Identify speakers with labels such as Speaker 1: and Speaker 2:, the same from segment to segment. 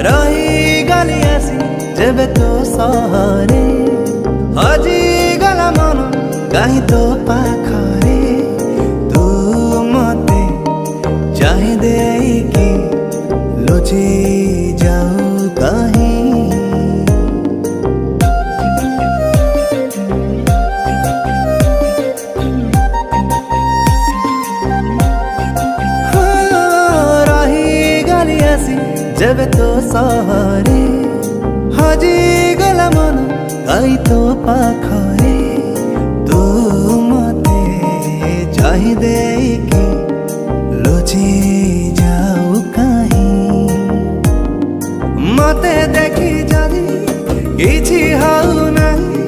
Speaker 1: रही गली ऐसी जब तो सहरे हजी गला मन कहीं तो पाखरे तू मते चाहे दे कि लुचि जाऊ कहीं जब तो सहरे हजी गला मन कहीं तो पाखरे तू मते चाहे दे कि लुचि जाऊ कहीं मते देखी जदि किछि हाउ नहीं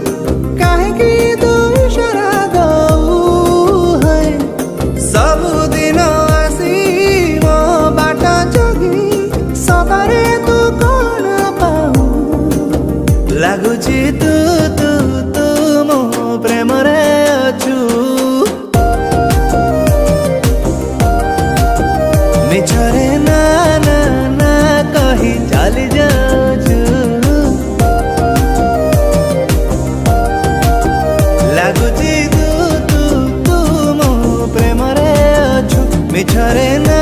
Speaker 1: काहेकि तू इशारा दऊ है सब दिन आसी मो बाटा जगी सबारे तू कौन पाऊ लगुची तू तू तू मो प्रेम रे अछु मिछरे ना ना ना कही चली जाऊछु लगुची तू तू तू मो प्रेम रे अछु मिछरे ना